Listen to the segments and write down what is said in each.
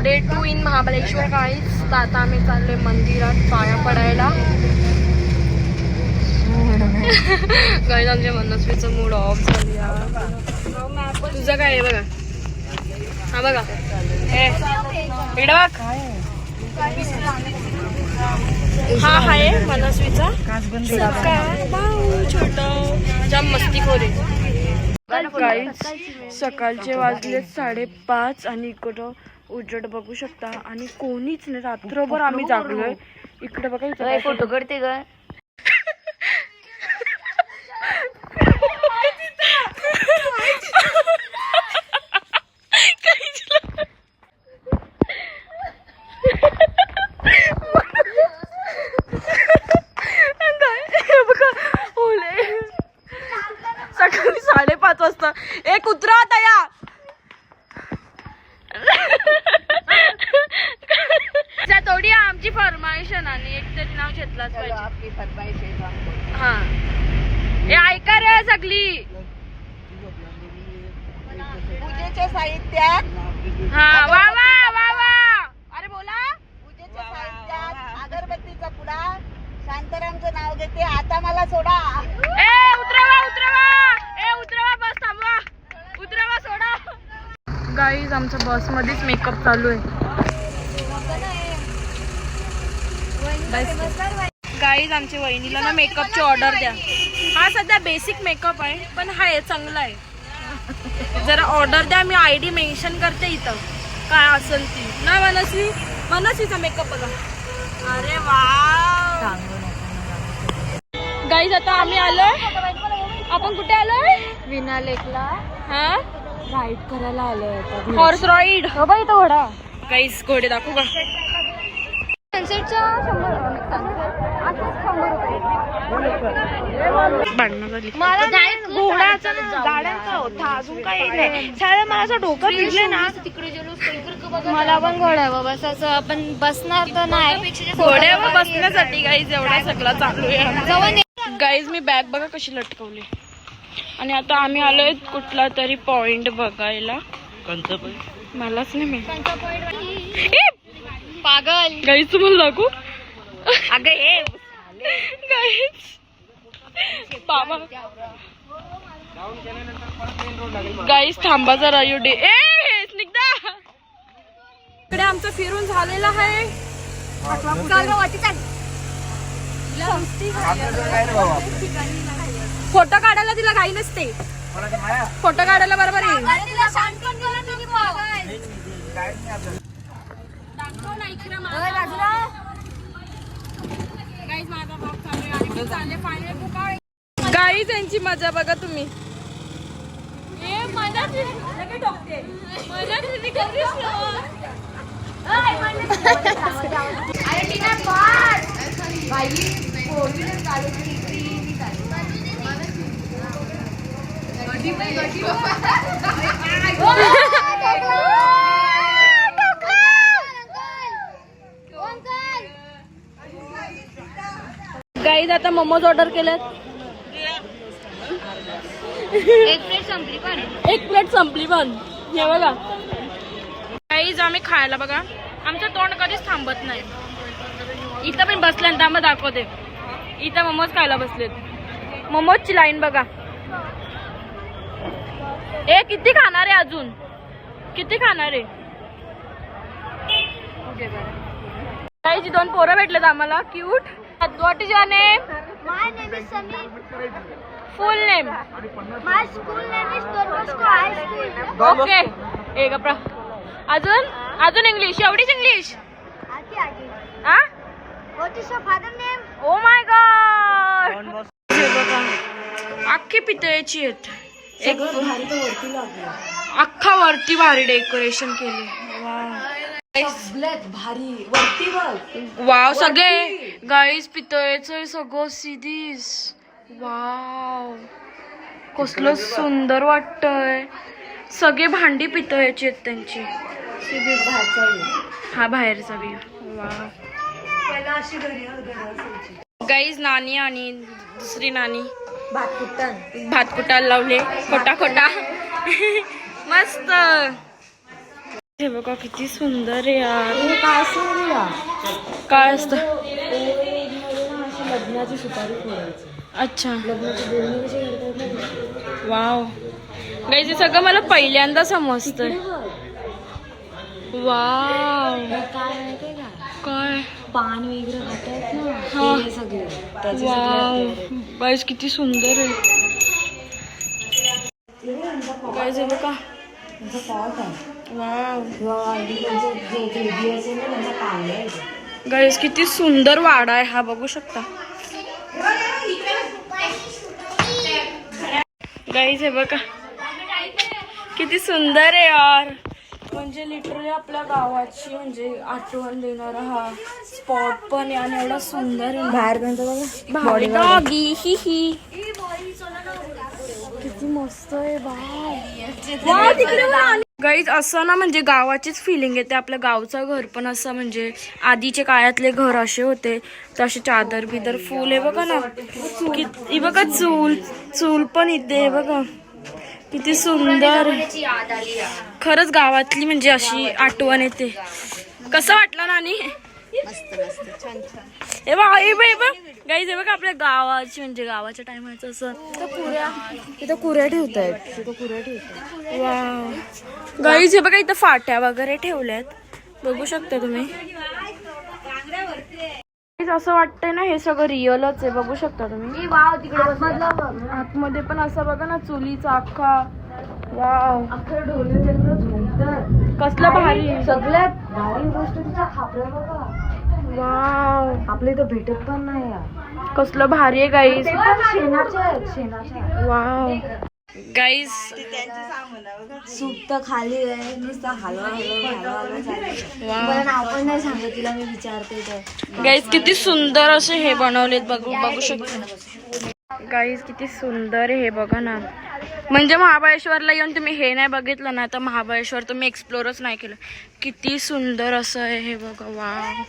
Day 2 in Mahabaleshwar guys. तर आता आम्ही चाललोय मंदिरात पाया पडायला. गाईज आमच्या मनस्वीचं मूड ऑफ झाली यार. तुझं काय आहे बघा. हा बघा इकडे बघ. हा आहे मनस्वीचा छोटा जाम मस्तीखोर आहे. सकाळचे वाजले 5:30 आणि इकडं उजेड बघू शकता आणि कोणीच नाही. रात्रभर आम्ही जागलोय. इकडे बघा फोटो करते ग. सकाळी 5:30 वाजता एक कुत्रा होता या. थोडी आमची फरमाईश आणि एक तरी नाव घेतलाच पाहिजे. हा हे ऐका रे सगळी. पूजेच्या साहित्यात हा वा वा वा वा. अरे बोला. पूजेच्या साहित्यात अगरबत्तीचा पुडा. शांतारामचं नाव घेते. आता मला सोडा. ए उतरवा उतरवा. ए उतरवा बस थांबवा. उतरवा सोडा. गाईज आमच्या बस मध्येच मेकअप चालू आहे. गाईज आमच्या वहिनीला ना मेकअपची ऑर्डर द्या. हा सध्या बेसिक मेकअप आहे पण हा आहे चांगला आहे. जरा ऑर्डर द्या. मी ID मेन्शन करते इथं काय असेल ती ना. मनस्वीचा मेकअप बघा. अरे वा गाईज आता आम्ही आलोय. आपण कुठे आलोय. विना लेकला हा राईड करायला आलोय. Horse ride. हो बाई तो घोडा. गाईज घोडे दाखवू का. सनसेटचा 100 भांडणं झाली. घोडाचा गाड्यांचा होता अजून काही नाही. साधं मला असं डोकं फिरले ना. मला पण घोडा आहे बाबा. असं आपण बसणार तर नाही. घोड्यावर बसण्यासाठी गाईज एवढा सगळा चालू आहे. गाईज मी बॅग बघा कशी लटकवली. आणि आता आम्ही आलोय कुठला तरी पॉइंट बघायला. मलाच नाही माहिती. पागल गाईज तुम्हाला दाखवू. अगं ये गाईज बाबा गाईज थांबा जरा. यू डे ए स्निग्धा. इकडे आमचं फिरून झालेलं आहे. फोटो काढायला तिला घाई नसते. फोटो काढायला बरोबर आहे. गाईज यांची मजा बघा तुम्ही. गाईज आता मोमोज ऑर्डर केलेत. एक प्लेट संपली पण. हे बघा गाईज आम्ही खायला बघा. आमचं तोंड कधीच थांबत नाही. इथं पण बसल्यानंतर आम्ही दाखवते. इथं मोमोज खायला बसलेत. मोमोजची लाईन बघा. ए किती खाणार आहे अजून. किती खाणार आहे. गाईज 2 पोरं भेटलेत आम्हाला cute. What is your name? My name is Samir. Full name? My school name is Don Bosco High School. Okay. एक अपरा. अजून इंग्लिश. एवढीच इंग्लिश. आगे. हा? What is your father name? Oh my God. हे बघा. अख्खी पितळेची आहेत. एक अख्खा वरती भारी डेकोरेशन केले. भारी वरती बघ. वाव सगळे गाईज पितळेचं सगळं सिधीस. वाव कसलं सुंदर वाटतंय. सगळे भांडी पितळेची आहेत त्यांची. हा बाहेरचा बी. वाव गाईज नानी आणि दुसरी नानी भात कुटायला लावले. खोटा खोटा मस्त. हे बघा किती सुंदर आहे यार. काय सांगूया काय असतं? लग्नाची सुपारी फोडायची. अच्छा. लग्नाची बोलणी कशी करतात. वाव गाईज हे सगळं मला पहिल्यांदा समजतंय. वाव काय माहितीये का, काय पान वगैरे खातात ना हा. ते सगळे त्याचे वाव सगळे गाईज किती सुंदर आहे. गाईज हे बघा. वाव गाईज किती सुंदर वाडा आहे हा, बघू शकता गाईज. हे बघा किती सुंदर आहे यार. म्हणजे लिटरली आपल्या गावाची म्हणजे आठवण देणारा हा स्पॉट पण आहे आणि एवढा सुंदर आहे. बाहेर त्यांचं भारी डॉगी ही ही किती मस्त आहे गाईज. असं ना म्हणजे गावाचीच फिलिंग येते. आपल्या गावचं घर पण असं म्हणजे आधीचे काळातले घर असे होते तसे चादर बिदर फुल आहे बघा ना. हे बघा चूल पण इथे बघा किती सुंदर. खरंच गावातली म्हणजे अशी आठवण येते. कसं वाटलं नानी? हे बघ गाईज हे बघा आपल्या गावाची म्हणजे गावाच्या टायमाचं असं तिथं कुऱ्या ठेवतायत. तिथं कुऱ्या ठेवतात. वाव गाईज हे बघा इथं फाट्या वगैरे ठेवल्यात, बघू शकता तुम्ही. असं वाटतंय ना हे सगळं रिअलच आहे, बघू शकता तुम्ही. वाव तिकडे आतमध्ये पण असं बघा ना चुलीचा अख्खा. वाव अख्खं ढोलच्या झुमतात. कसलं भारी. सगळ्यात भारी गोष्ट तिच्या खापऱ्या बघा. वाव आपल्या इथं भेटत पण नाही यार. कसलं भारी आहे गाईज. शेणाच्या वाव गाईज सूप तर खाली आहे नुसतं हलवा चालू. वाव मला नाव पण नाही सांगत तिला मी विचारते तर. गाईज किती सुंदर असे हे बनवलेत, बघू शकता गाईज किती सुंदर आहे हे बघा ना. म्हणजे महाबळेश्वरला येऊन तुम्ही हे नाही बघितलं ना तर महाबळेश्वर तुम्ही एक्सप्लोरच नाही केलं. किती सुंदर असं आहे हे बघा. वाव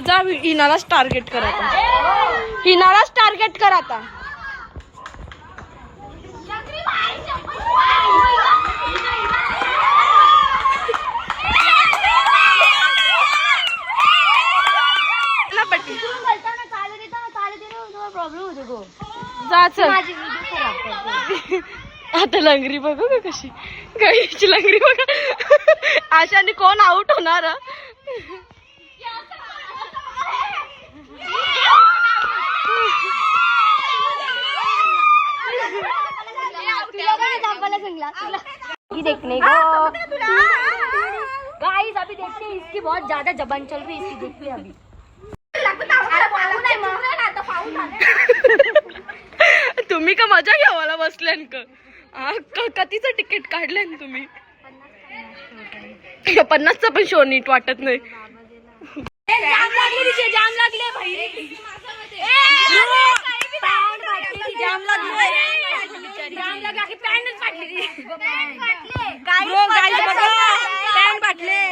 जा हिनालाच टार्गेट कर आता. हिनालाच टार्गेट कर आता. जा चल. आता लंगरी बघू का कशी. गाईची लंगरी बघा. आशाने कोण आउट होणार. देखने को गाइस अभी देखते हैं इसकी बहुत ज्यादा जबान चल रही है. इसकी देखते हैं अभी. तुम्ही का मजा घ्यावाला बसल्यान का कधीचं तिकीट काढलं तुम्ही. 50चा पण शो नीट वाटत नाही. जाम लागले भाई. जाम लागला की पॅन्टच फाटली. पॅन्ट फाटले.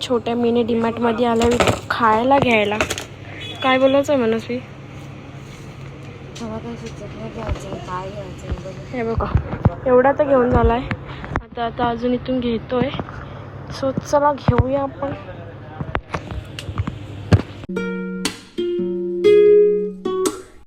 छोट्या मिनी डीमार्ट मध्ये आल्या खायला घ्यायला. काय बोलायचं आहे मनस्वी? हे बघा एवढा तर घेऊन झालाय. आता अजून इथून घेतोय. सो चला घेऊया आपण.